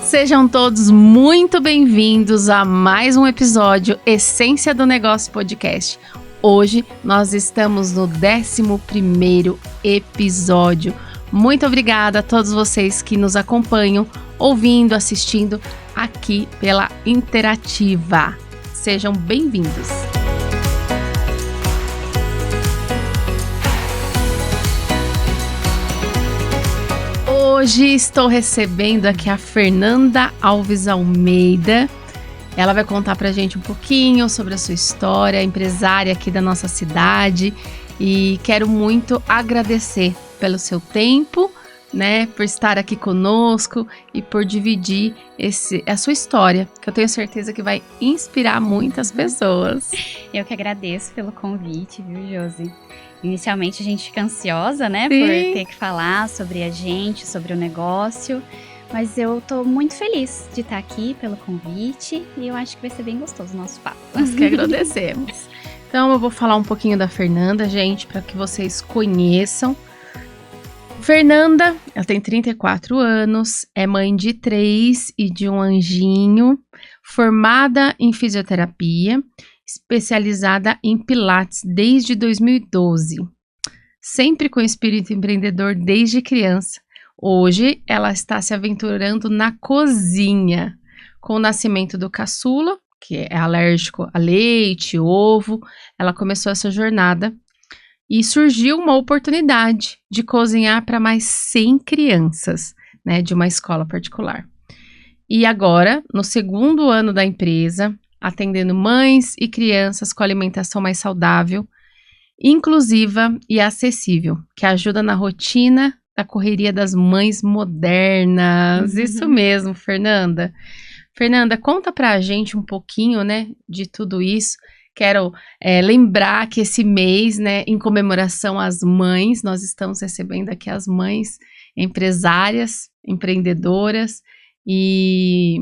Sejam todos muito bem-vindos a mais um episódio Essência do Negócio Podcast. Hoje nós estamos no 11º episódio. Muito obrigada a todos vocês que nos acompanham, ouvindo, assistindo aqui pela Interativa. Sejam bem-vindos. Hoje estou recebendo aqui a Fernanda Alves Almeida. Ela vai contar pra gente um pouquinho sobre a sua história, empresária aqui da nossa cidade. E quero muito agradecer pelo seu tempo, né, por estar aqui conosco e por dividir a sua história, que eu tenho certeza que vai inspirar muitas pessoas. Eu que agradeço pelo convite, viu, Josi? Inicialmente a gente fica ansiosa, né, Sim. por ter que falar sobre a gente, sobre o negócio, mas eu tô muito feliz de estar aqui pelo convite e eu acho que vai ser bem gostoso o nosso papo. Nós que agradecemos. Então eu vou falar um pouquinho da Fernanda, gente, para que vocês conheçam. Fernanda, ela tem 34 anos, é mãe de 3 e de um anjinho, formada em fisioterapia, especializada em Pilates desde 2012, sempre com espírito empreendedor desde criança. Hoje, ela está se aventurando na cozinha, com o nascimento do caçula, que é alérgico a leite, ovo. Ela começou essa jornada e surgiu uma oportunidade de cozinhar para mais 100 crianças, né, de uma escola particular. E agora, no 2º ano da empresa, atendendo mães e crianças com alimentação mais saudável, inclusiva e acessível, que ajuda na rotina da correria das mães modernas. Isso mesmo, Fernanda. Fernanda, conta pra gente um pouquinho, né, de tudo isso. Quero lembrar que esse mês, né, em comemoração às mães, nós estamos recebendo aqui as mães empresárias, empreendedoras, e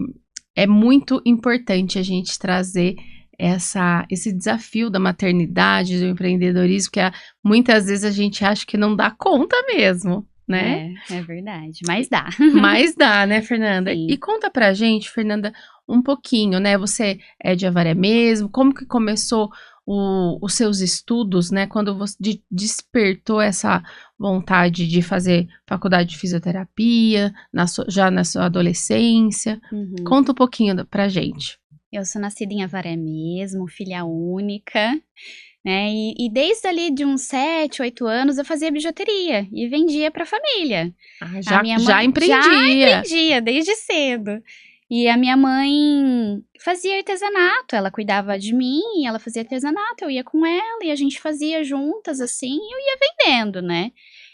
é muito importante a gente trazer esse desafio da maternidade, do empreendedorismo, que muitas vezes a gente acha que não dá conta mesmo, né? É verdade, mas dá. Mas dá, né, Fernanda? Sim. E conta pra gente, Fernanda, um pouquinho, né? Você é de Avaré mesmo, como que começou os seus estudos, né? Quando você despertou essa vontade de fazer faculdade de fisioterapia, já na sua adolescência. Conta um pouquinho pra gente. Eu sou nascida em Avaré mesmo, filha única, né? E desde ali de uns 7, 8 anos eu fazia bijuteria e vendia pra família. Já empreendia. Já empreendia, desde cedo. E a minha mãe fazia artesanato, ela cuidava de mim, ela fazia artesanato, eu ia com ela e a gente fazia juntas assim, e eu ia vendendo, né?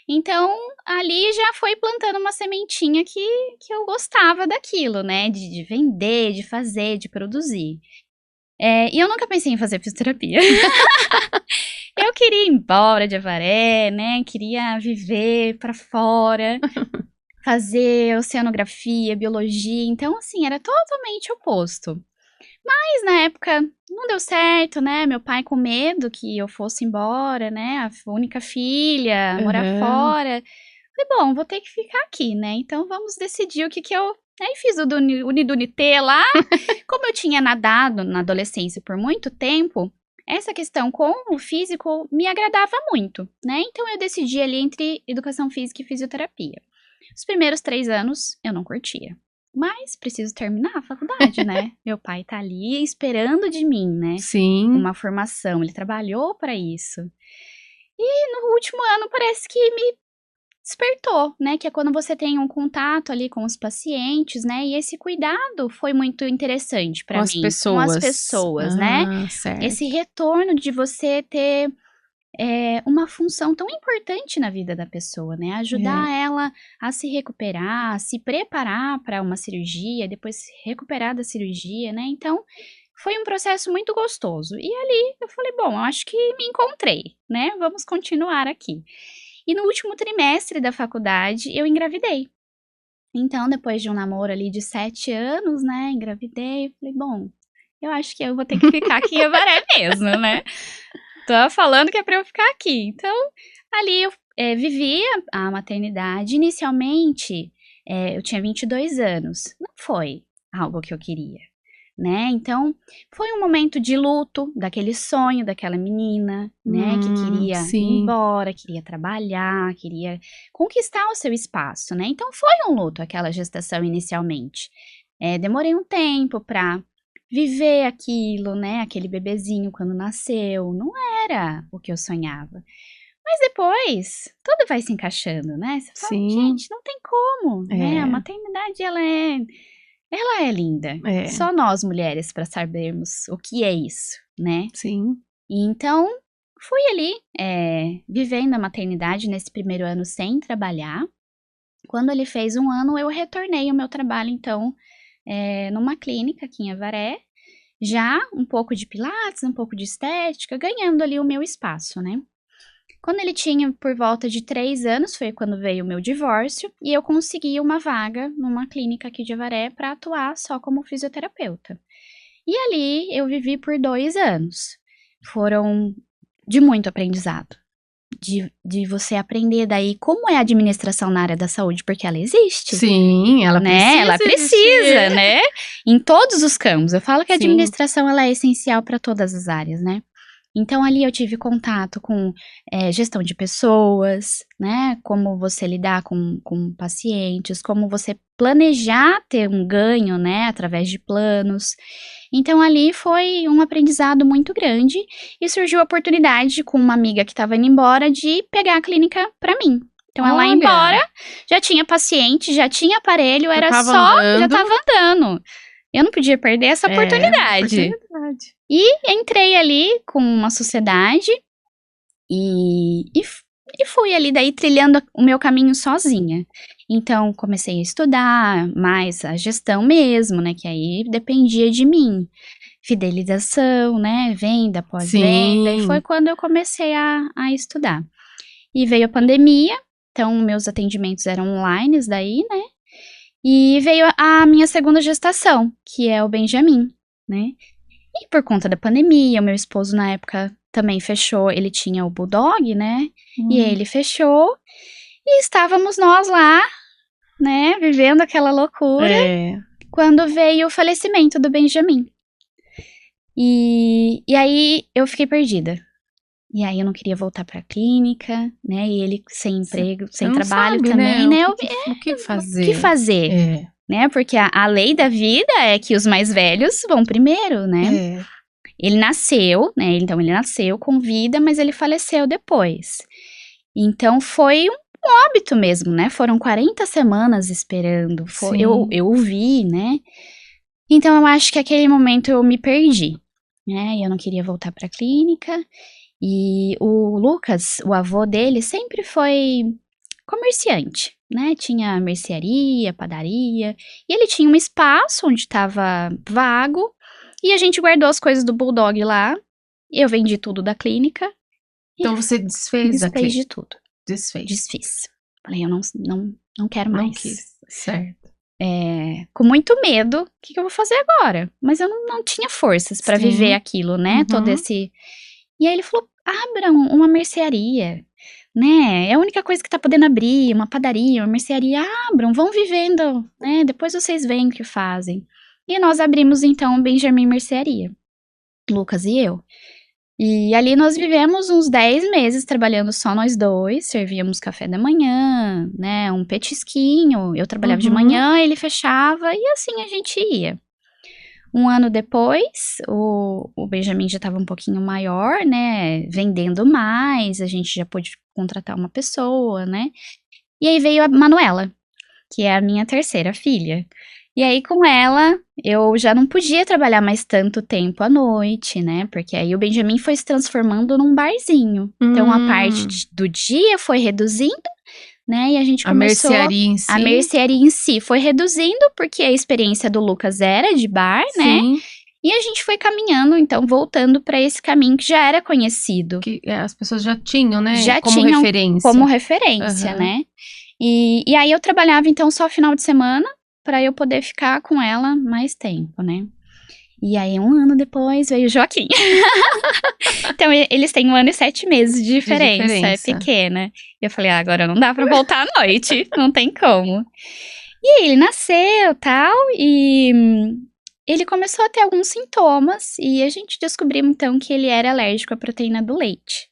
Então, ali já foi plantando uma sementinha que eu gostava daquilo, né? De vender, de fazer, de produzir. E eu nunca pensei em fazer fisioterapia. Eu queria ir embora de Avaré, né? Queria viver pra fora, fazer oceanografia, biologia. Então, assim, era totalmente oposto. Mas na época não deu certo, né? Meu pai com medo que eu fosse embora, né? A única filha, morar fora. Falei, bom, vou ter que ficar aqui, né? Então vamos decidir o que eu... Aí fiz o Unidunité lá. Como eu tinha nadado na adolescência por muito tempo, essa questão com o físico me agradava muito, né? Então eu decidi ali entre educação física e fisioterapia. Os primeiros 3 anos eu não curtia. Mas preciso terminar a faculdade, né? Meu pai tá ali esperando de mim, né? Sim. Uma formação, ele trabalhou para isso. E no último ano parece que me despertou, né? Que é quando você tem um contato ali com os pacientes, né? E esse cuidado foi muito interessante para mim. Com as pessoas, né? Certo. Esse retorno de você ter uma função tão importante na vida da pessoa, né? Ajudar ela a se recuperar, a se preparar para uma cirurgia, depois se recuperar da cirurgia, né? Então, foi um processo muito gostoso. E ali eu falei, bom, eu acho que me encontrei, né? Vamos continuar aqui. E no último trimestre da faculdade, eu engravidei. Então, depois de um namoro ali de 7 anos, né? Engravidei, falei, bom, eu acho que eu vou ter que ficar aqui em Avaré mesmo, né? Tô falando que é pra eu ficar aqui. Então, ali eu vivia a maternidade. Inicialmente, eu tinha 22 anos. Não foi algo que eu queria, né? Então, foi um momento de luto daquele sonho daquela menina, né? Que queria ir embora, queria trabalhar, queria conquistar o seu espaço, né? Então, foi um luto aquela gestação inicialmente. Demorei um tempo pra viver aquilo, né? Aquele bebezinho quando nasceu. Não era o que eu sonhava. Mas depois, tudo vai se encaixando, né? Você fala, gente, não tem como, né? A maternidade, ela é linda. Só nós, mulheres, para sabermos o que é isso, né? Sim. E então, fui ali, vivendo a maternidade nesse primeiro ano sem trabalhar. Quando ele fez 1 ano, eu retornei ao meu trabalho, então, numa clínica aqui em Avaré. Já um pouco de pilates, um pouco de estética, ganhando ali o meu espaço, né? Quando ele tinha por volta de 3 anos, foi quando veio o meu divórcio, e eu consegui uma vaga numa clínica aqui de Avaré para atuar só como fisioterapeuta. E ali eu vivi por 2 anos. Foram de muito aprendizado. De você aprender daí como é a administração na área da saúde, porque ela existe. Sim, ela precisa. Né? Ela precisa, né? Em todos os campos. Eu falo que a administração ela é essencial para todas as áreas, né? Então, ali eu tive contato com gestão de pessoas, né? Como você lidar com pacientes, como você planejar ter um ganho, né? Através de planos. Então, ali foi um aprendizado muito grande e surgiu a oportunidade com uma amiga que estava indo embora de pegar a clínica para mim. Então, ela ia embora, já tinha paciente, já tinha aparelho, já estava andando. Eu não podia perder essa oportunidade. E entrei ali com uma sociedade e fui ali daí trilhando o meu caminho sozinha. Então, comecei a estudar mais a gestão mesmo, né? Que aí dependia de mim. Fidelização, né? Venda, pós-venda. E foi quando eu comecei a estudar. E veio a pandemia, então meus atendimentos eram online daí, né? E veio a minha segunda gestação, que é o Benjamin, né? E por conta da pandemia, o meu esposo na época também fechou, ele tinha o Bulldog, né? E ele fechou. E estávamos nós lá, né? Vivendo aquela loucura. Quando veio o falecimento do Benjamin. E aí eu fiquei perdida. E aí eu não queria voltar pra clínica, né? E ele sem emprego, sem trabalho sabe, também, né? O que fazer? O que fazer? Né? Porque a lei da vida é que os mais velhos vão primeiro, né? Ele nasceu, né? Então ele nasceu com vida, mas ele faleceu depois. Então foi um óbito mesmo, né? Foram 40 semanas esperando. Eu vi, né? Então eu acho que aquele momento eu me perdi, né? E eu não queria voltar pra clínica. E o Lucas, o avô dele, sempre foi comerciante, né? Tinha mercearia, padaria. E ele tinha um espaço onde estava vago. E a gente guardou as coisas do Bulldog lá. Eu vendi tudo da clínica. Então você desfez a clínica? Desfez de tudo. Desfiz. Falei, eu não quero mais. Não quis, certo. Com muito medo, o que eu vou fazer agora? Mas eu não tinha forças para viver aquilo, né? Todo esse... E aí ele falou, abra uma mercearia, né? É a única coisa que tá podendo abrir, uma padaria, uma mercearia. Abram, vão vivendo, né? Depois vocês veem o que fazem. E nós abrimos, então, o Benjamin Mercearia, Lucas e eu. E ali nós vivemos uns 10 meses trabalhando só nós dois, servíamos café da manhã, né? Um petisquinho, eu trabalhava de manhã, ele fechava e assim a gente ia. 1 ano depois, o Benjamin já estava um pouquinho maior, né? Vendendo mais, a gente já pôde contratar uma pessoa, né? E aí veio a Manuela, que é a minha terceira filha. E aí com ela, eu já não podia trabalhar mais tanto tempo à noite, né? Porque aí o Benjamin foi se transformando num barzinho. Então a parte do dia foi reduzindo, né? E a gente começou... A mercearia em si foi reduzindo, porque a experiência do Lucas era de bar, né? E a gente foi caminhando, então, voltando para esse caminho que já era conhecido. Que as pessoas já tinham, né? Como referência, né? E aí eu trabalhava, então, só final de semana, para eu poder ficar com ela mais tempo, né? E aí, 1 ano depois, veio o Joaquim. Então, eles têm 1 ano e 7 meses de diferença. É pequena. E eu falei, agora não dá pra voltar à noite. Não tem como. E aí ele nasceu, tal, e ele começou a ter alguns sintomas e a gente descobriu então que ele era alérgico à proteína do leite.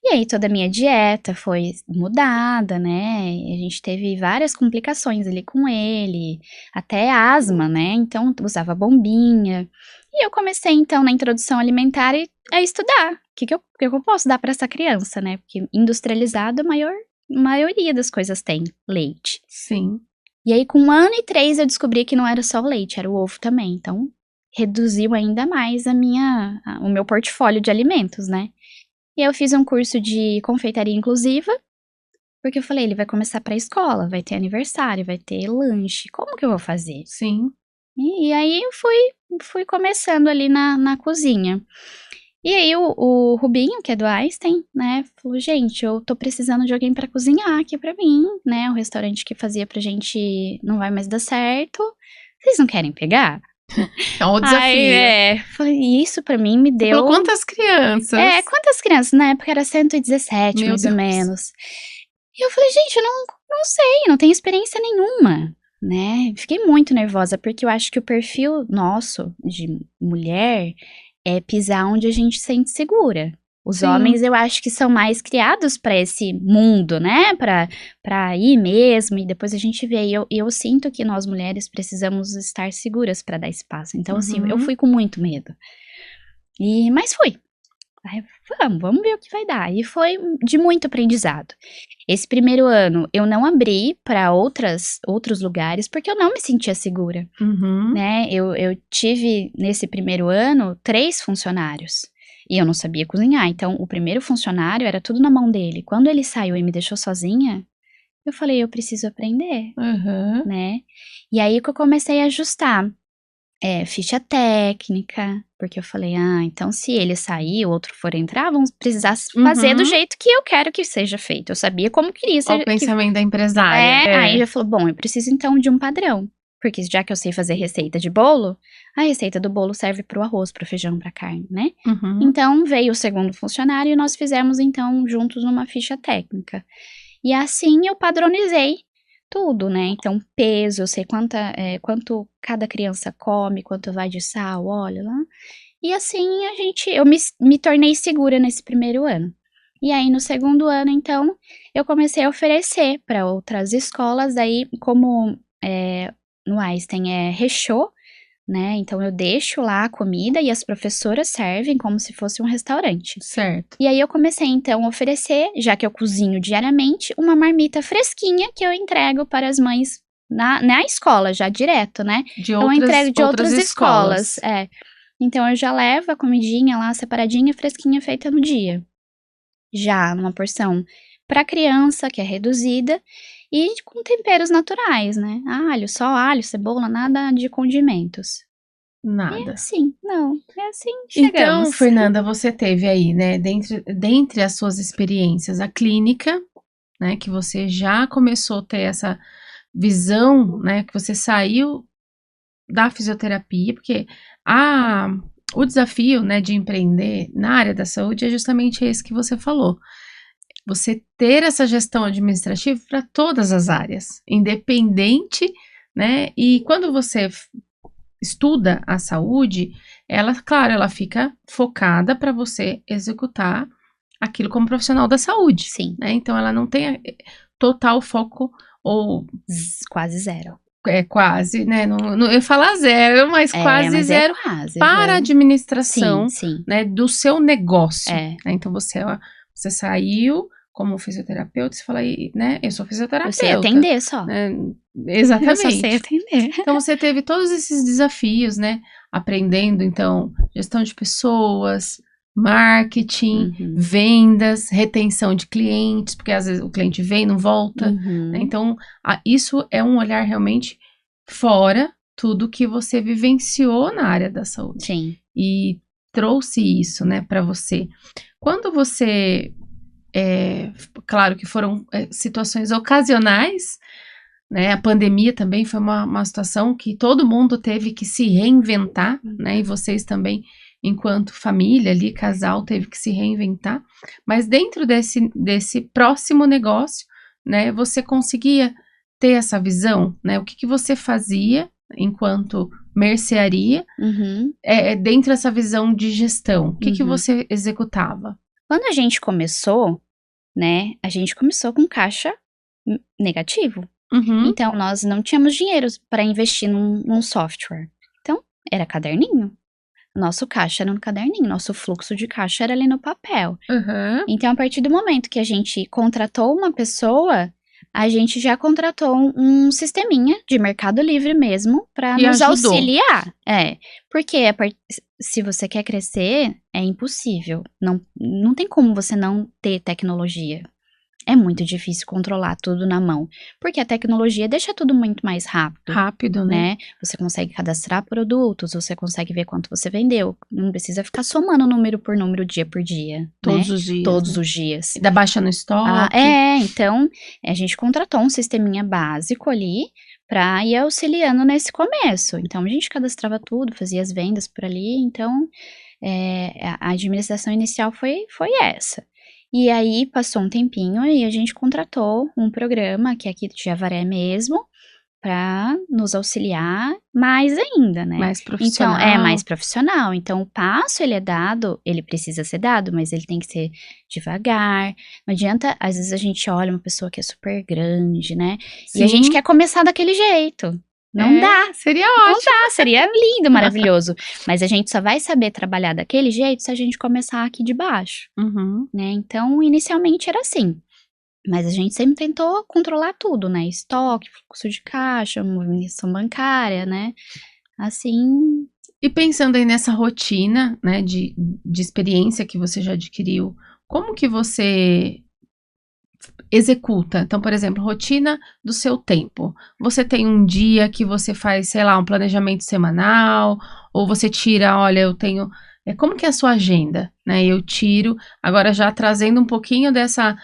E aí toda a minha dieta foi mudada, né? E a gente teve várias complicações ali com ele, até asma, né? Então usava bombinha. E eu comecei então na introdução alimentar a estudar. O que eu posso dar para essa criança, né? Porque industrializado a maioria das coisas tem leite. Sim. E aí, com 1 ano e 3, eu descobri que não era só o leite, era o ovo também. Então, reduziu ainda mais o meu portfólio de alimentos, né? E eu fiz um curso de confeitaria inclusiva, porque eu falei, ele vai começar pra escola, vai ter aniversário, vai ter lanche, como que eu vou fazer? Sim. E aí, eu fui começando ali na cozinha. E aí, o Rubinho, que é do Einstein, né, falou, gente, eu tô precisando de alguém pra cozinhar aqui pra mim, né, o restaurante que fazia pra gente não vai mais dar certo, vocês não querem pegar? Então, o Aí, desafio. falei, isso pra mim me Você falou deu... quantas crianças? Quantas crianças? Na época era 117, Meu mais ou Deus. menos. E eu falei, gente, eu não sei, não tenho experiência nenhuma, né? Fiquei muito nervosa, porque eu acho que o perfil nosso, de mulher, é pisar onde a gente se sente segura. Os Sim. homens, eu acho que são mais criados pra esse mundo, né? Pra ir mesmo, e depois a gente vê. E eu sinto que nós mulheres precisamos estar seguras pra dar espaço. Então, assim, eu Uhum. fui com muito medo. Mas fui. Aí, vamos ver o que vai dar. E foi de muito aprendizado. Esse primeiro ano eu não abri para outros lugares porque eu não me sentia segura, Uhum. né? Eu tive nesse primeiro ano 3 funcionários e eu não sabia cozinhar. Então, o primeiro funcionário era tudo na mão dele. Quando ele saiu e me deixou sozinha, eu falei, eu preciso aprender, Uhum. né? E aí que eu comecei a ajustar. Ficha técnica, porque eu falei, então se ele sair, o outro for entrar, vamos precisar fazer do Uhum. jeito que eu quero que seja feito. Eu sabia como queria Olha ser. o pensamento da empresária. Aí eu falou, bom, eu preciso então de um padrão. Porque já que eu sei fazer receita de bolo, a receita do bolo serve pro arroz, pro feijão, pra carne, né? Uhum. Então veio o segundo funcionário e nós fizemos então juntos uma ficha técnica. E assim eu padronizei tudo, né? Então, peso, eu sei quanto cada criança come, quanto vai de sal, óleo lá. E assim eu me tornei segura nesse primeiro ano. E aí, no segundo ano, então, eu comecei a oferecer para outras escolas, aí, como no Einstein é rechô, né? Então, eu deixo lá a comida e as professoras servem como se fosse um restaurante. Certo. E aí eu comecei então a oferecer, já que eu cozinho diariamente, uma marmita fresquinha que eu entrego para as mães na escola, já direto, né? De Então eu entrego de outras outras escolas. escolas. Então eu já levo a comidinha lá separadinha, fresquinha, feita no dia. Já numa porção para criança, que é reduzida, e com temperos naturais, né? Só alho, cebola, nada de condimentos. Nada. É assim Então, chegamos. Fernanda, você teve aí, né, dentre as suas experiências, a clínica, né, que você já começou a ter essa visão, né, que você saiu da fisioterapia, porque o desafio, né, de empreender na área da saúde é justamente esse que você falou. Você ter essa gestão administrativa para todas as áreas, independente, né, e quando você estuda a saúde, ela, claro, ela fica focada para você executar aquilo como profissional da saúde, Sim, né? Então ela não tem total foco ou quase zero. quase, né? Não, eu ia falar zero, mas quase Mas zero quase. para a Sim, administração, sim. né, do seu negócio. É. Né? Então você saiu como fisioterapeuta, você fala, né? Eu sou fisioterapeuta. Eu sei atender só. Né? Exatamente. Eu só sei atender. Então você teve todos esses desafios, né? Aprendendo, então, gestão de pessoas, marketing, vendas, retenção de clientes, porque às vezes o cliente vem e não volta. Né? Então, isso é um olhar realmente fora tudo que você vivenciou na área da saúde. Sim. E trouxe isso, né, para você. Quando você, claro que foram situações ocasionais, né, a pandemia também foi uma situação que todo mundo teve que se reinventar, né, e vocês também, enquanto família ali, casal, teve que se reinventar, mas dentro desse próximo negócio, né, você conseguia ter essa visão, né? O que você fazia enquanto mercearia, dentro dessa visão de gestão? O que você executava? Quando a gente começou, né, a gente começou com caixa negativo. Então, nós não tínhamos dinheiro para investir num software. Então, era caderninho. Nosso caixa era no caderninho, nosso fluxo de caixa era ali no papel. Então, a partir do momento que a gente contratou uma pessoa, a gente já contratou um sisteminha de Mercado Livre mesmo para nos auxiliar. Porque se você quer crescer, é impossível. Não tem como você não ter tecnologia. É muito difícil controlar tudo na mão, porque a tecnologia deixa tudo muito mais rápido. Rápido, né? Você consegue cadastrar produtos, você consegue ver quanto você vendeu. Não precisa ficar somando número por número, dia por dia. Todos os dias. Todos os dias. Ainda baixa no estoque. Então, a gente contratou um sisteminha básico ali para ir auxiliando nesse começo. Então, a gente cadastrava tudo, fazia as vendas por ali. Então, a administração inicial foi essa. E aí, passou um tempinho e a gente contratou um programa, que é aqui de Javaré mesmo, para nos auxiliar mais ainda, né? Mais profissional. Então, mais profissional. Então, o passo, ele é dado, ele precisa ser dado, mas ele tem que ser devagar. Não adianta, às vezes a gente olha uma pessoa que é super grande, né? Sim. E a gente quer começar daquele jeito. Não dá. Seria ótimo. Não dá, seria lindo, maravilhoso. Mas a gente só vai saber trabalhar daquele jeito se a gente começar aqui de baixo, né? Então, inicialmente era assim. Mas a gente sempre tentou controlar tudo, né? Estoque, fluxo de caixa, movimentação bancária, né? Assim... E pensando aí nessa rotina, né, de experiência que você já adquiriu, como que você executa? Então, por exemplo, rotina do seu tempo. Você tem um dia que você faz, sei lá, um planejamento semanal, ou você tira, olha, eu tenho... Como que é a sua agenda, né? Eu tiro, agora já trazendo um pouquinho dessa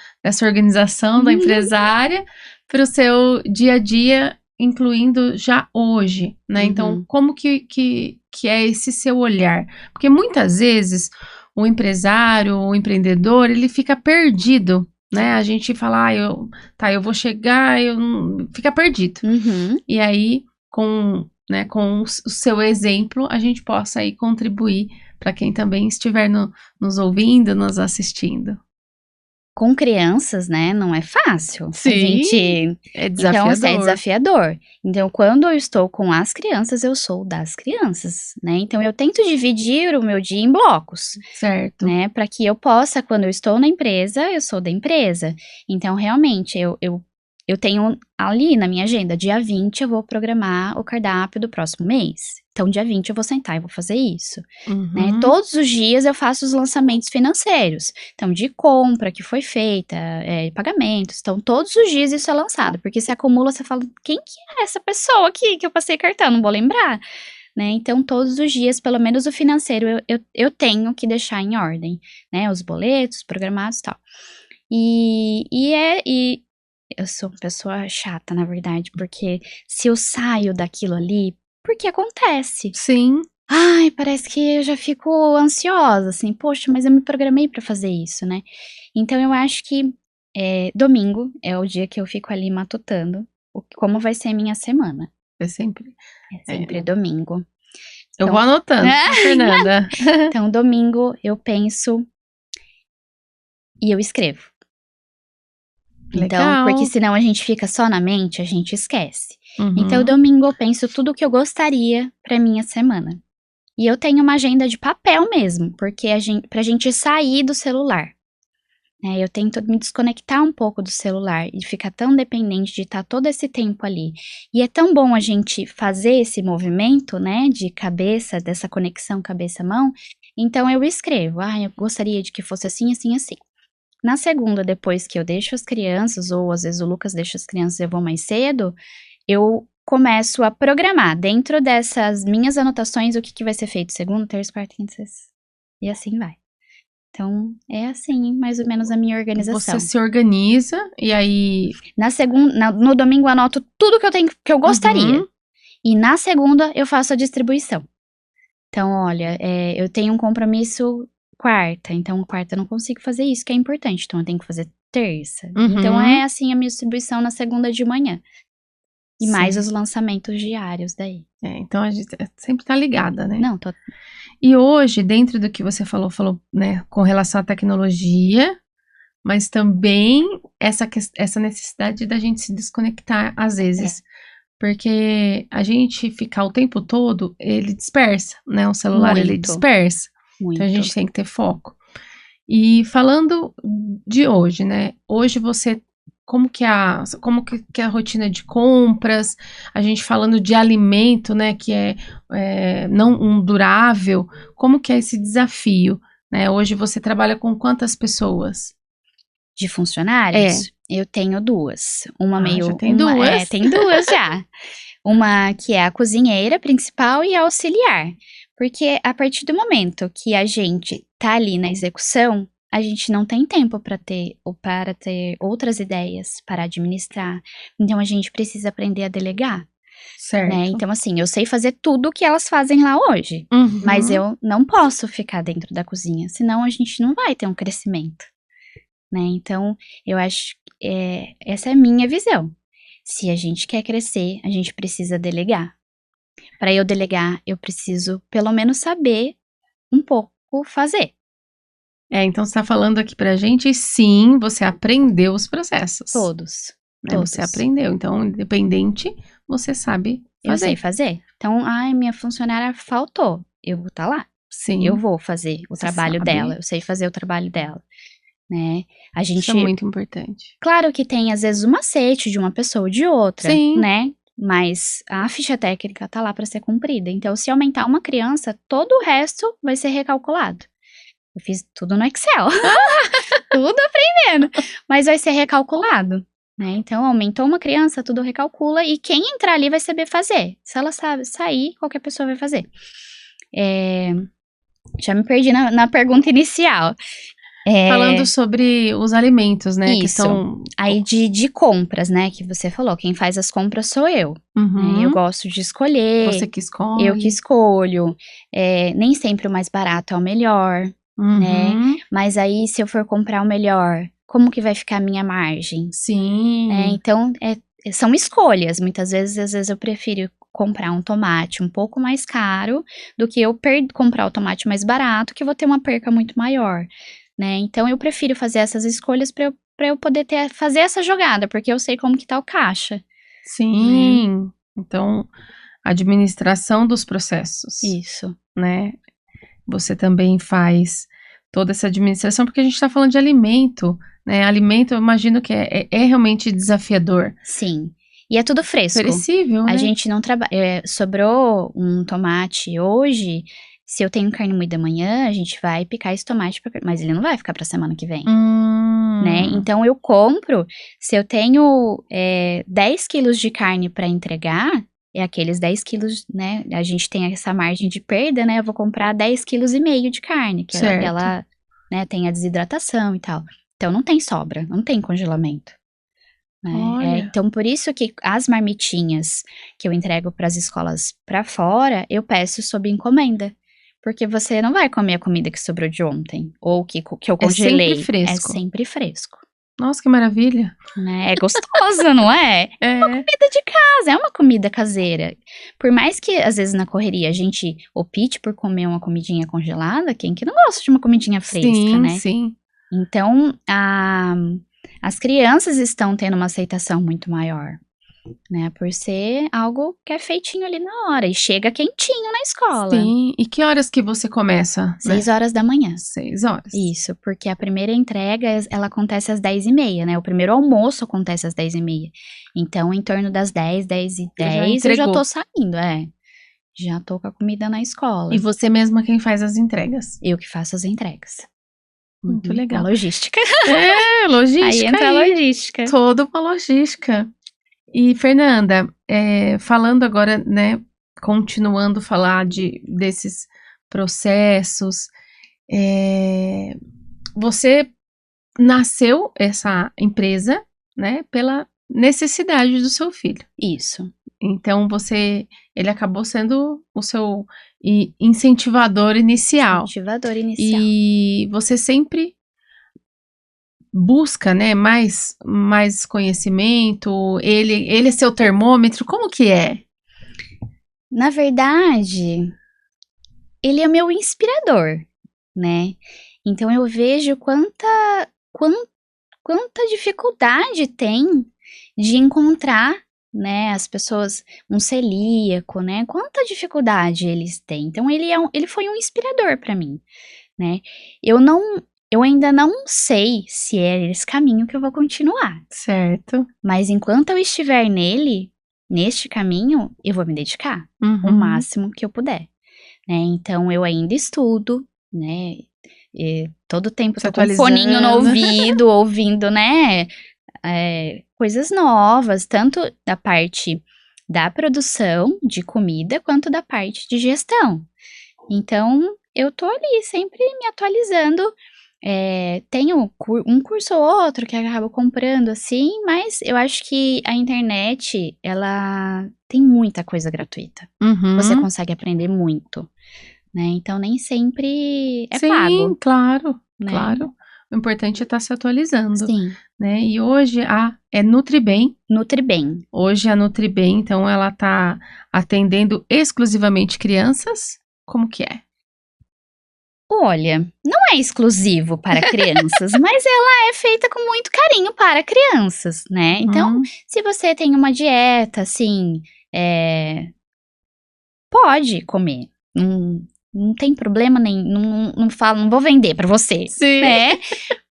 organização da empresária para o seu dia a dia, incluindo já hoje, né? Então, como que é esse seu olhar? Porque muitas vezes o empresário, o empreendedor, ele fica perdido, né? A gente fala, eu vou chegar, fica perdido. E aí, com o seu exemplo, a gente possa aí contribuir para quem também estiver nos ouvindo, nos assistindo. Com crianças, né, não é fácil. Sim, é desafiador. Então, é desafiador. Então, quando eu estou com as crianças, eu sou das crianças, né? Então, eu tento dividir o meu dia em blocos. Certo. Né, para que eu possa, quando eu estou na empresa, eu sou da empresa. Então, realmente, eu tenho ali na minha agenda, dia 20 eu vou programar o cardápio do próximo mês. Então, dia 20 eu vou sentar e vou fazer isso. Né? Todos os dias eu faço os lançamentos financeiros. Então, de compra que foi feita, pagamentos. Então, todos os dias isso é lançado. Porque se acumula, você fala, quem que é essa pessoa aqui que eu passei cartão? Não vou lembrar. Né? Então, todos os dias, pelo menos o financeiro, eu tenho que deixar em ordem. Né? Os boletos programados e tal. E eu sou uma pessoa chata, na verdade, porque se eu saio daquilo ali, porque acontece. Sim. Ai, parece que eu já fico ansiosa, assim, poxa, mas eu me programei pra fazer isso, né? Então, eu acho que domingo é o dia que eu fico ali matutando como vai ser a minha semana. É sempre domingo. Eu vou anotando, Fernanda. Então, domingo eu penso e eu escrevo. Legal. Então, porque senão a gente fica só na mente, a gente esquece. Então, domingo eu penso tudo o que eu gostaria pra minha semana. E eu tenho uma agenda de papel mesmo, porque pra gente sair do celular. Eu tento me desconectar um pouco do celular e ficar tão dependente de estar todo esse tempo ali. E é tão bom a gente fazer esse movimento, né, de cabeça, dessa conexão cabeça-mão. Então, eu escrevo, eu gostaria de que fosse assim, assim, assim. Na segunda, depois que eu deixo as crianças, ou às vezes o Lucas deixa as crianças e eu vou mais cedo, eu começo a programar dentro dessas minhas anotações o que vai ser feito segunda, terça, quarta, quinta, sexta. E assim vai. Então, é assim, mais ou menos a minha organização. Você se organiza e aí... No domingo eu anoto tudo que eu gostaria. E na segunda eu faço a distribuição. Então, olha, eu tenho um compromisso quarta, então quarta eu não consigo fazer isso, que é importante, então eu tenho que fazer terça. Então é assim a minha distribuição na segunda de manhã. E mais Sim. os lançamentos diários daí. Então a gente sempre tá ligada, né? Não, E hoje, dentro do que você falou, né, com relação à tecnologia, mas também essa necessidade da gente se desconectar às vezes. Porque a gente ficar o tempo todo, ele dispersa, né? O celular, ele Muito. dispersa. Então a muito. gente tem que ter foco. E falando de hoje, né? Hoje você, como que é a rotina de compras? A gente falando de alimento, né? Que é não um durável. Como que é esse desafio, né? Hoje você trabalha com quantas pessoas? De funcionários, eu tenho duas. Já tem duas. Tem duas já. Uma que é a cozinheira principal e a auxiliar. Porque a partir do momento que a gente tá ali na execução, a gente não tem tempo para ter outras ideias para administrar. Então a gente precisa aprender a delegar, Certo. né? Então assim, eu sei fazer tudo o que elas fazem lá hoje, Uhum. mas eu não posso ficar dentro da cozinha, senão a gente não vai ter um crescimento, né? Então eu acho que essa é a minha visão. Se a gente quer crescer, a gente precisa delegar. Para eu delegar, eu preciso pelo menos saber um pouco fazer. Então você tá falando aqui pra gente, e sim, você aprendeu os processos. Todos. Né? Todos. Você aprendeu, então, independente, você sabe fazer. Eu sei fazer. Então, minha funcionária faltou. Eu vou estar lá. Sim. Eu vou fazer o Você trabalho sabe. dela. Eu sei fazer o trabalho dela. Né? A gente. Isso é muito importante. Claro que tem, às vezes, um macete de uma pessoa ou de outra, Sim. né? Mas a ficha técnica tá lá para ser cumprida. Então, se aumentar uma criança, todo o resto vai ser recalculado. Eu fiz tudo no Excel. Tudo aprendendo. Mas vai ser recalculado, né? Então, aumentou uma criança, tudo recalcula. E quem entrar ali vai saber fazer. Se ela sabe sair, qualquer pessoa vai fazer. Já me perdi na pergunta inicial. Falando sobre os alimentos, né? Isso. Que são... Aí de compras, né? Que você falou. Quem faz as compras sou eu. Uhum. Né? Eu gosto de escolher. Você que escolhe. Eu que escolho. Nem sempre o mais barato é o melhor. Uhum. Né? Mas aí, se eu for comprar o melhor, como que vai ficar a minha margem? Sim. Então, são escolhas. Muitas vezes, às vezes eu prefiro comprar um tomate um pouco mais caro do que eu comprar o tomate mais barato, que eu vou ter uma perca muito maior, né? Então, eu prefiro fazer essas escolhas para eu poder fazer essa jogada, porque eu sei como que tá o caixa. Sim. Então, administração dos processos. Isso. Né? Você também faz toda essa administração, porque a gente tá falando de alimento, né? Alimento, eu imagino que é realmente desafiador. Sim. E é tudo fresco. Perecível, né? A gente não trabalha. Sobrou um tomate hoje. Se eu tenho carne moída amanhã, a gente vai picar esse tomate, mas ele não vai ficar pra semana que vem. Né? Então eu compro. Se eu tenho 10 quilos de carne pra entregar, é aqueles 10 quilos, né? A gente tem essa margem de perda, né? Eu vou comprar 10,5 kg de carne, que ela né, tem a desidratação e tal. Então não tem sobra, não tem congelamento. Né? Então, por isso que as marmitinhas que eu entrego para as escolas para fora, eu peço sob encomenda. Porque você não vai comer a comida que sobrou de ontem, ou que eu congelei. É sempre fresco. É sempre fresco. Nossa, que maravilha. Né? É gostoso, não é? É uma comida de casa, é uma comida caseira. Por mais que, às vezes, na correria, a gente opte por comer uma comidinha congelada, quem que não gosta de uma comidinha fresca, né? Sim. Então, as crianças estão tendo uma aceitação muito maior, né? Por ser algo que é feitinho ali na hora e chega quentinho na escola. Sim. E que horas que você começa? 6 horas da manhã. 6 horas. Isso, porque a primeira entrega, ela acontece às 10h30, né? O primeiro almoço acontece às 10h30. Então, em torno das 10h10, eu já tô saindo, Já tô com a comida na escola. E você mesma quem faz as entregas? Eu que faço as entregas. Muito legal. A logística. Logística. Aí entra a logística. Toda uma logística. E, Fernanda, falando agora, né, continuando a falar desses processos, você nasceu essa empresa, né, pela necessidade do seu filho. Isso. Então, ele acabou sendo o seu incentivador inicial. Incentivador inicial. E você sempre busca, né, mais conhecimento? Ele é seu termômetro? Como que é? Na verdade, ele é meu inspirador, né? Então eu vejo quanta dificuldade tem de encontrar, né, as pessoas, um celíaco, né? Quanta dificuldade eles têm. Então ele foi um inspirador para mim, né? Eu não, eu ainda não sei se é esse caminho que eu vou continuar, Certo. mas enquanto eu estiver neste caminho, eu vou me dedicar o Uhum. máximo que eu puder, né? Então eu ainda estudo, né? E todo tempo eu Se tô com um foninho no atualizando. ouvido, ouvindo, né? Coisas novas, tanto da parte da produção de comida, quanto da parte de gestão. Então, eu tô ali sempre me atualizando. Tenho um curso ou outro que eu acabo comprando, assim, mas eu acho que a internet, ela tem muita coisa gratuita. Você Uhum. consegue aprender muito, né? Então, nem sempre é Sim, pago, claro, né? claro. O importante é estar se atualizando, Sim, né? E hoje é Nutribem. nutre bem. Hoje a Nutribem, então, ela tá atendendo exclusivamente crianças? Como que é? Olha, não é exclusivo para crianças, mas ela é feita com muito carinho para crianças, né? Então, Uhum. se você tem uma dieta, assim, pode comer. Não tem problema nem, não falo, não vou vender para você, Sim. né?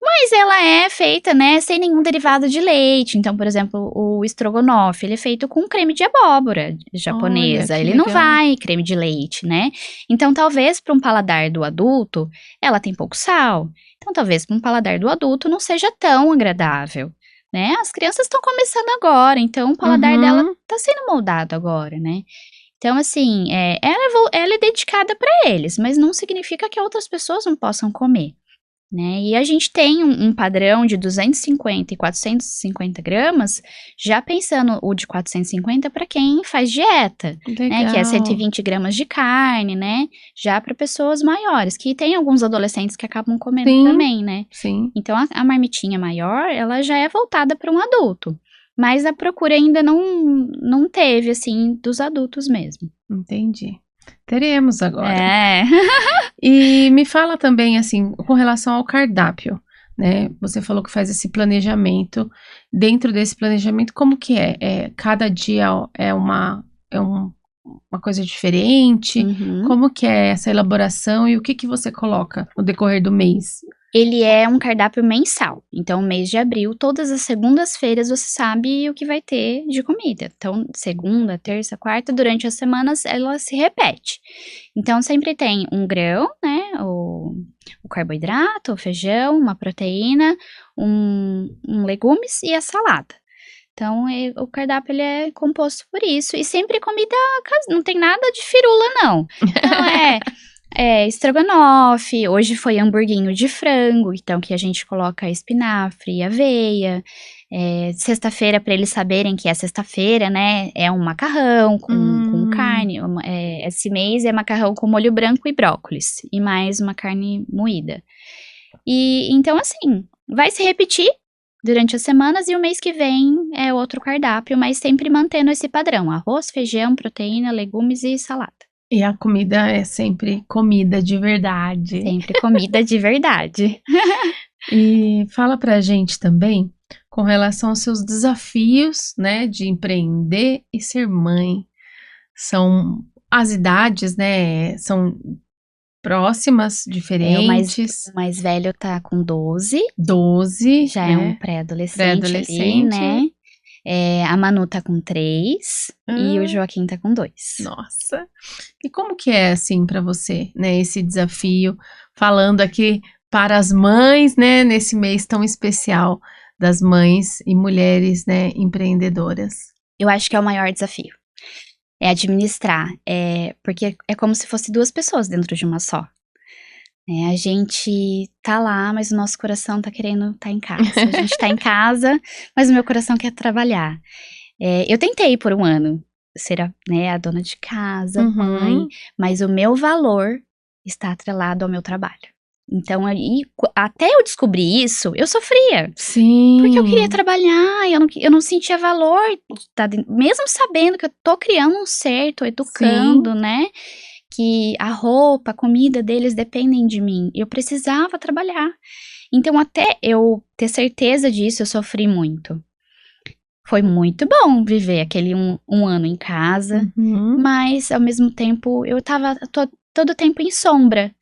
Mas ela é feita, né, sem nenhum derivado de leite. Então, por exemplo, o estrogonofe, ele é feito com creme de abóbora Olha, japonesa. que Ele não legal. vai creme de leite, né? Então, talvez para um paladar do adulto, ela tem pouco sal. Então, talvez para um paladar do adulto não seja tão agradável, né? As crianças estão começando agora, então o paladar dela Uhum. está sendo moldado agora, né? Então, assim, ela é dedicada para eles, mas não significa que outras pessoas não possam comer, né? E a gente tem um padrão de 250 e 450 gramas, já pensando o de 450 para quem faz dieta, né? Que é Legal. 120 gramas de carne, né? Já para pessoas maiores, que tem alguns adolescentes que acabam comendo Sim, também, né? sim, Então, a marmitinha maior, ela já é voltada para um adulto. Mas a procura ainda não teve, assim, dos adultos mesmo. entendi. Teremos agora. É. E me fala também, assim, com relação ao cardápio, né? Você falou que faz esse planejamento. Dentro desse planejamento, como que é? Cada dia uma coisa diferente? Uhum. Como que é essa elaboração e o que que você coloca no decorrer do mês? Ele é um cardápio mensal. Então, mês de abril, todas as segundas-feiras você sabe o que vai ter de comida. Então, segunda, terça, quarta, durante as semanas ela se repete. Então, sempre tem um grão, né? O carboidrato, o feijão, uma proteína, um legumes e a salada. Então, o cardápio ele é composto por isso. E sempre comida não tem nada de firula, não. Então, estrogonofe, hoje foi hamburguinho de frango, então que a gente coloca espinafre e aveia. Sexta-feira, para eles saberem que é sexta-feira, né? É um macarrão com Hum, carne. Esse mês é macarrão com molho branco e brócolis, e mais uma carne moída. E então, assim, vai se repetir durante as semanas e o mês que vem é outro cardápio, mas sempre mantendo esse padrão: arroz, feijão, proteína, legumes e salada. e a comida é sempre comida de verdade. Sempre comida de verdade. E fala pra gente também com relação aos seus desafios, né, de empreender e ser mãe. São as idades, né, são próximas, diferentes. O mais velho tá com 12, 12, já é um né, pré-adolescente ali, pré-adolescente. né? A Manu tá com 3 e o Ah, Joaquim tá com 2. nossa. E como que é, assim, pra você, né, esse desafio? Falando aqui para as mães, né, nesse mês tão especial das mães e mulheres, né, empreendedoras. Eu acho que é o maior desafio. É administrar, porque é como se fosse duas pessoas dentro de uma só. A gente tá lá, mas o nosso coração tá querendo estar em casa. A gente tá em casa, mas o meu coração quer trabalhar. Eu tentei por um ano ser a dona de casa, mãe, Uhum. mas o meu valor está atrelado ao meu trabalho. Então, aí, até eu descobrir isso, eu sofria. Sim. Porque eu queria trabalhar, eu não sentia valor, mesmo sabendo que eu tô criando um ser, tô educando, né? Que a roupa, a comida deles dependem de mim. Eu precisava trabalhar. Então, até eu ter certeza disso, eu sofri muito. Foi muito bom viver aquele um ano em casa, mas, ao mesmo tempo, eu tava todo tempo em sombra,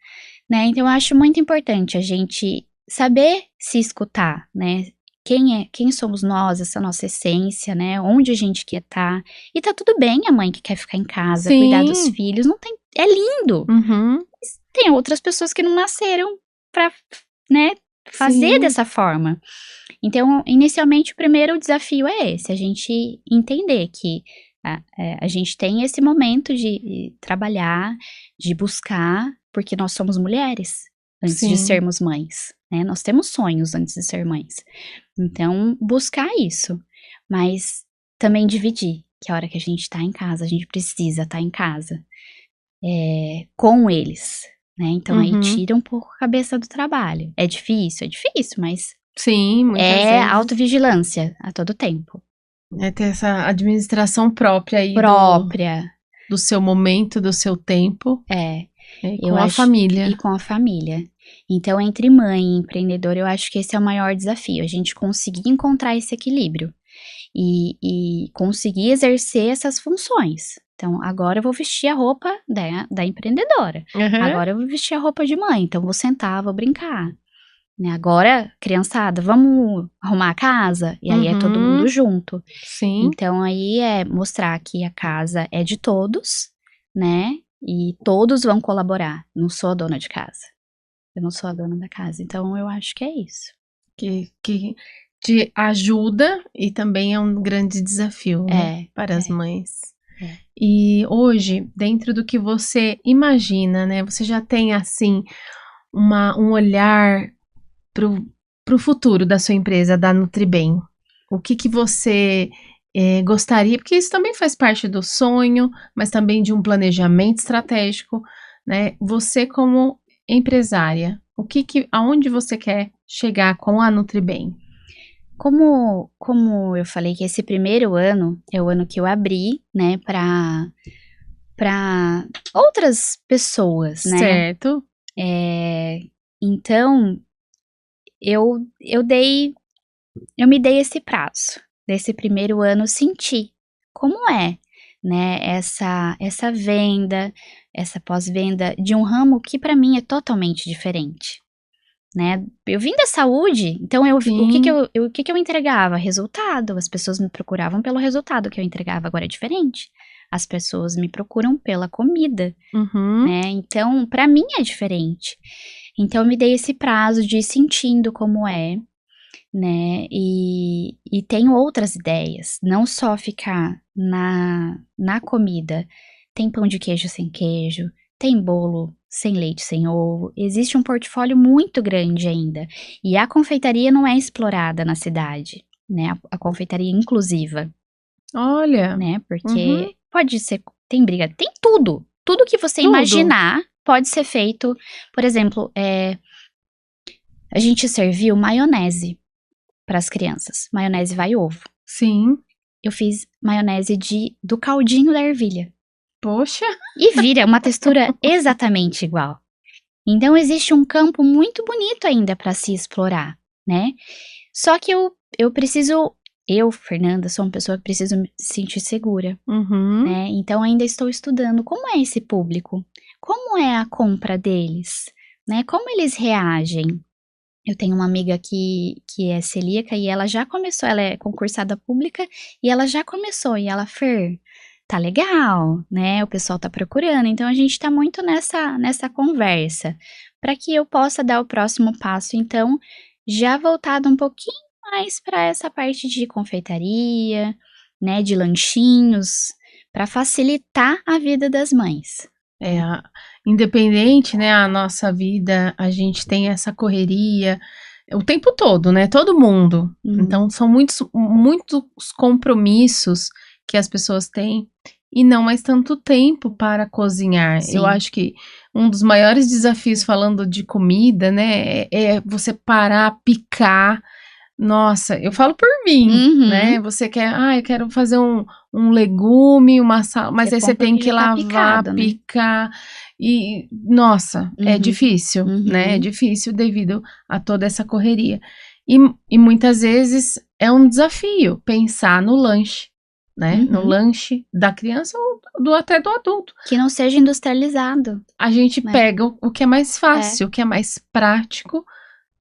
né? Então, eu acho muito importante a gente saber se escutar, né? Quem somos nós, essa nossa essência, né? Onde a gente quer estar. E tá tudo bem a mãe que quer ficar em casa, cuidar dos filhos, não tem, é lindo. Tem outras pessoas que não nasceram pra, né, fazer dessa forma. Então, inicialmente, o primeiro desafio é esse, a gente entender que a gente tem esse momento de trabalhar, de buscar, porque nós somos mulheres antes de sermos mães, né? Nós temos sonhos antes de ser mães. Então, buscar isso, mas também dividir, que a hora que a gente tá em casa, a gente precisa estar em casa com eles, né? Então, aí tira um pouco a cabeça do trabalho. É difícil, mas Sim, muitas vezes. Autovigilância a todo tempo. É ter essa administração própria aí do seu momento, do seu tempo. Com a família. E com a família. Então, entre mãe e empreendedor, eu acho que esse é o maior desafio, a gente conseguir encontrar esse equilíbrio e conseguir exercer essas funções. Então, agora eu vou vestir a roupa da empreendedora. Agora eu vou vestir a roupa de mãe, então vou sentar, vou brincar. Né? Agora, criançada, vamos arrumar a casa? E aí é todo mundo junto. Então, aí é mostrar que a casa é de todos, né? E todos vão colaborar. Não sou a dona de casa. Eu não sou a dona da casa. Então, eu acho que é isso. Que te ajuda e também é um grande desafio, né? Para as mães. E hoje, dentro do que você imagina, né? Você já tem, assim, um olhar pro futuro da sua empresa, da Nutribem. O que você gostaria, porque isso também faz parte do sonho, mas também de um planejamento estratégico, né? Você como empresária, aonde você quer chegar com a Nutribem? Como eu falei que esse primeiro ano é o ano que eu abri, né, para outras pessoas, né? Certo. Então, eu me dei esse prazo, desse primeiro ano sentir como é, né, essa venda, essa pós-venda de um ramo que para mim é totalmente diferente, né? Eu vim da saúde, então o que eu entregava? Resultado, as pessoas me procuravam pelo resultado que eu entregava, agora é diferente. As pessoas me procuram pela comida, né? Então, para mim é diferente. Então, eu me dei esse prazo de ir sentindo como é, né? E tenho outras ideias, não só ficar na comida. Tem pão de queijo sem queijo, tem bolo sem leite, sem ovo. Existe um portfólio muito grande ainda. E a confeitaria não é explorada na cidade, né? A confeitaria inclusiva. Olha. Né? Porque pode ser, tem briga, tem tudo. Tudo que você imaginar pode ser feito. Por exemplo, a gente serviu maionese para as crianças. Maionese vai ovo. Sim. Eu fiz maionese do caldinho da ervilha. Poxa! E vira uma textura exatamente igual. Então, existe um campo muito bonito ainda para se explorar, né? Só que eu preciso... Eu, Fernanda, sou uma pessoa que preciso me sentir segura, né? Então, ainda estou estudando como é esse público. Como é a compra deles, né? Como eles reagem. Eu tenho uma amiga que é celíaca e ela já começou, ela é concursada pública e ela já começou. E ela, Fer, tá legal, né? O pessoal tá procurando. Então, a gente tá muito nessa conversa para que eu possa dar o próximo passo. Então, já voltado um pouquinho mais para essa parte de confeitaria, né? De lanchinhos, para facilitar a vida das mães. Independente, né, a nossa vida, a gente tem essa correria o tempo todo, né, todo mundo. Então, são muitos compromissos que as pessoas têm e não mais tanto tempo para cozinhar. Sim. Eu acho que um dos maiores desafios falando de comida, né, é você parar, picar. Nossa, eu falo por mim, né? Uhum. Você quer, eu quero fazer um legume, uma salada, mas Você aí você compra o tem que que já tá lavar, picado, né? picar e, nossa, é Uhum. difícil, né? É Uhum. difícil devido a toda essa correria. E muitas vezes é um desafio pensar no lanche, né? No Uhum. lanche da criança ou até do adulto. Que não seja industrializado, A gente né? pega o que é mais fácil, o que é mais prático,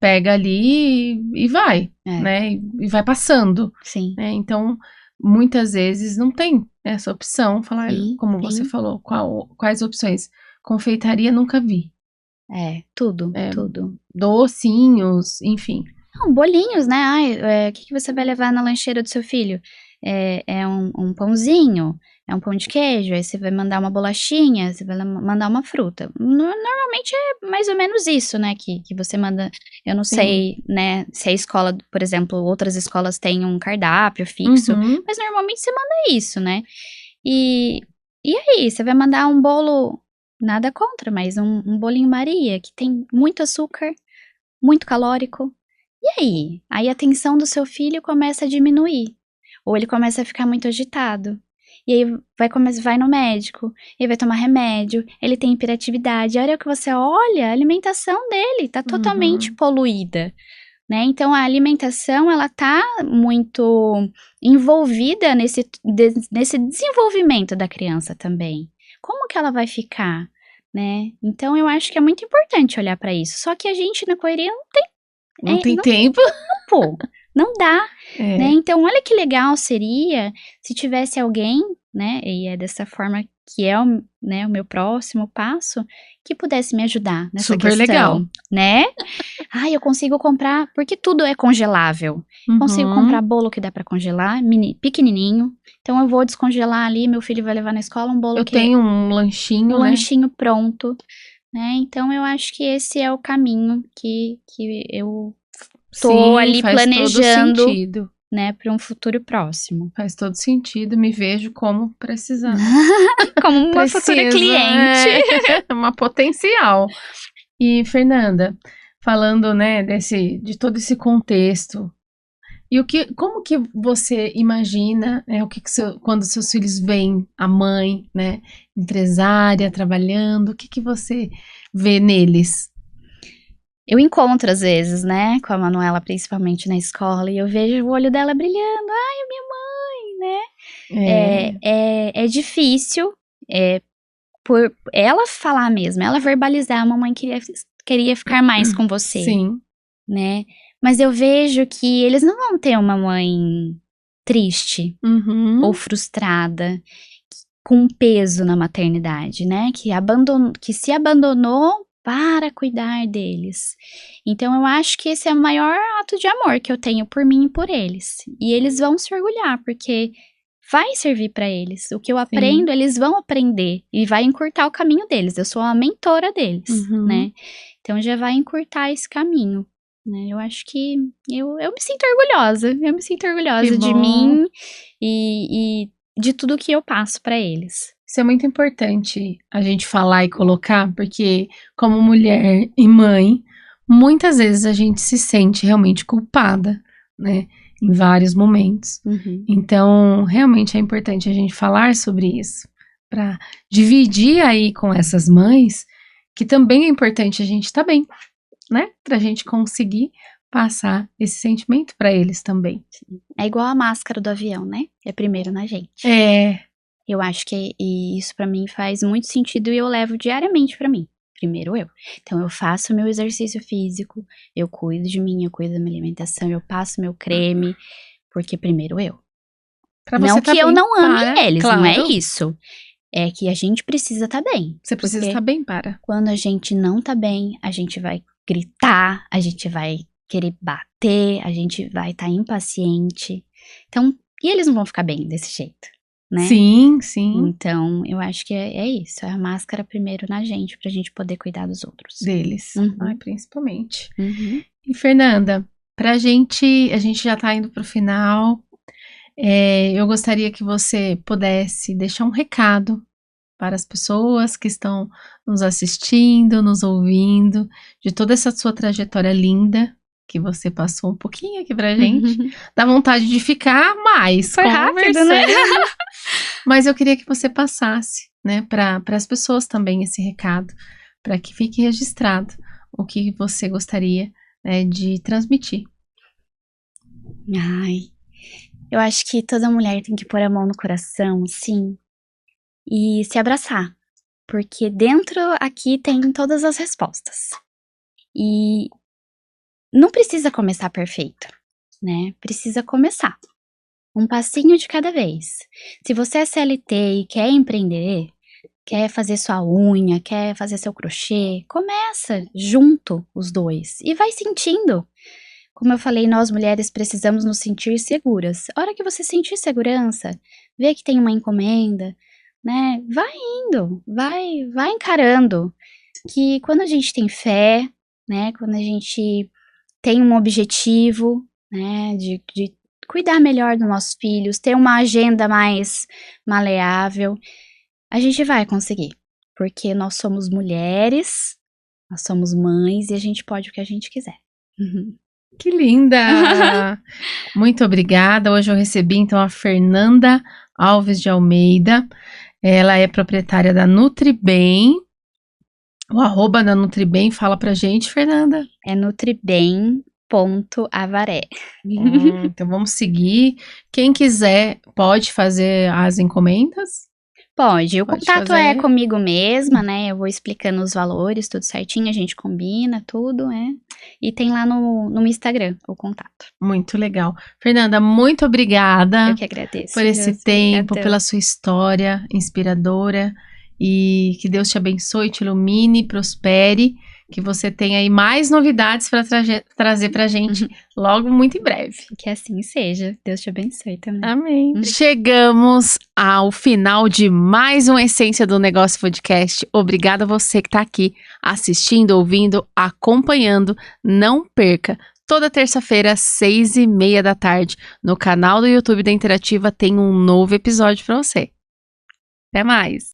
pega ali e vai, É, né? E vai passando, sim, né? Então, muitas vezes não tem essa opção. Falar, sim, como você sim. falou, quais opções? Confeitaria nunca vi. É, tudo, É, tudo. docinhos, enfim. Não, bolinhos, né? Ai, o que que você vai levar na lancheira do seu filho? É um pãozinho, é um pão de queijo, aí você vai mandar uma bolachinha, você vai mandar uma fruta. Normalmente é mais ou menos isso, né? Que você manda. Eu não Sim. sei, né? Se a escola, por exemplo, outras escolas têm um cardápio fixo, Uhum. mas normalmente você manda isso, né? E, e aí, você vai mandar um bolo, nada contra, mas um bolinho Maria, que tem muito açúcar, muito calórico. E aí? Aí a tensão do seu filho começa a diminuir. Ou ele começa a ficar muito agitado. E aí vai no médico, ele vai tomar remédio, ele tem hiperatividade. A hora que você olha, a alimentação dele tá totalmente Uhum. poluída, né? Então a alimentação, ela tá muito envolvida nesse desenvolvimento da criança também. Como que ela vai ficar, né? Então eu acho que é muito importante olhar para isso. Só que a gente na correria Não tem não tem tempo. tempo, não dá, né? É, Então olha que legal seria se tivesse alguém, né? E é dessa forma que é né, o meu próximo passo, que pudesse me ajudar nessa super legal. questão, né? Eu consigo comprar, porque tudo é congelável. Consigo comprar Uhum. bolo que dá pra congelar, pequenininho. Então eu vou descongelar ali, meu filho vai levar na escola um bolo Eu que é tenho um um lanchinho, né? lanchinho pronto, né? Então eu acho que esse é o caminho que eu tô Sim, ali faz todo planejando, sentido. né, para um futuro próximo. Faz todo sentido, me vejo como precisando. Como uma futura Precisa, cliente. uma potencial. E Fernanda, falando, né, de todo esse contexto, e como que você imagina, né, quando seus filhos veem a mãe, né, empresária, trabalhando, o que que você vê neles? Eu encontro às vezes, né, com a Manuela, principalmente na escola, e eu vejo o olho dela brilhando. Ai, minha mãe, né? É, É difícil, é, por ela falar mesmo, ela verbalizar, a mamãe queria ficar mais com você, sim, né? Mas eu vejo que eles não vão ter uma mãe triste ou uhum, frustrada, com um peso na maternidade, né? Que se abandonou para cuidar deles. Então eu acho que esse é o maior ato de amor que eu tenho por mim e por eles. E eles vão se orgulhar, porque vai servir para eles. O que eu sim, aprendo, eles vão aprender e vai encurtar o caminho deles. Eu sou a mentora deles, uhum, né? Então já vai encurtar esse caminho. Né? Eu acho que eu me sinto orgulhosa. Eu me sinto que orgulhosa de bom. mim e de tudo que eu passo para eles. Isso é muito importante a gente falar e colocar, porque como mulher e mãe, muitas vezes a gente se sente realmente culpada, né? Em vários momentos. Uhum. Então, realmente é importante a gente falar sobre isso, para dividir aí com essas mães, que também é importante a gente estar bem, né? Para a gente conseguir passar esse sentimento para eles também. É igual a máscara do avião, né? É primeiro na gente. É, Eu acho que isso pra mim faz muito sentido e eu levo diariamente pra mim. Primeiro eu. Então eu faço meu exercício físico, eu cuido de mim, eu cuido da minha alimentação, eu passo meu creme, porque primeiro eu. para você Não estar que eu bem não ame para, eles, não é claro, isso. É que a gente precisa estar bem. você precisa estar Porque bem para. quando a gente não tá bem, a gente vai gritar, a gente vai querer bater, a gente vai estar impaciente. Então, e eles não vão ficar bem desse jeito, né? Sim, sim, Então, eu acho que é isso. É a máscara primeiro na gente, pra gente poder cuidar dos outros. deles. Ai, Uhum, principalmente. uhum. E Fernanda, a gente já tá indo pro final. Eu gostaria que você pudesse deixar um recado para as pessoas que estão nos assistindo, nos ouvindo, de toda essa sua trajetória linda que você passou um pouquinho aqui pra gente. Dá vontade de ficar mais Foi rápido, né? Mas eu queria que você passasse, né, para as pessoas também esse recado, para que fique registrado o que você gostaria, né, de transmitir. Ai, eu acho que toda mulher tem que pôr a mão no coração, sim, e se abraçar, porque dentro aqui tem todas as respostas. E não precisa começar perfeito, né? Precisa começar. Um passinho de cada vez. Se você é CLT e quer empreender, quer fazer sua unha, quer fazer seu crochê, começa junto os dois e vai sentindo. Como eu falei, nós mulheres precisamos nos sentir seguras. A hora que você sentir segurança, vê que tem uma encomenda, né? Vai indo, vai encarando. Que quando a gente tem fé, né? Quando a gente tem um objetivo, né? De cuidar melhor dos nossos filhos, ter uma agenda mais maleável, a gente vai conseguir. Porque nós somos mulheres, nós somos mães e a gente pode o que a gente quiser. Que linda! Muito obrigada. Hoje eu recebi então a Fernanda Alves de Almeida. Ela é proprietária da Nutribem. O arroba da Nutribem, fala pra gente, Fernanda. É nutribem.avaré. Então vamos seguir. Quem quiser pode fazer as encomendas? Pode. O Pode contato fazer. é comigo mesma, né? Eu vou explicando os valores, tudo certinho, a gente combina tudo, né? E tem lá no Instagram o contato. Muito legal. Fernanda, muito obrigada Eu que agradeço. por esse Deus, tempo, obrigadão. pela sua história inspiradora. E que Deus te abençoe, te ilumine, prospere. Que você tenha aí mais novidades para trazer pra gente logo, muito em breve. Que assim seja. Deus te abençoe também. Amém. Chegamos ao final de mais uma Essência do Negócio Podcast. Obrigada a você que está aqui assistindo, ouvindo, acompanhando. Não perca. Toda terça-feira, às 6:30 da tarde, no canal do YouTube da Interativa, tem um novo episódio para você. Até mais!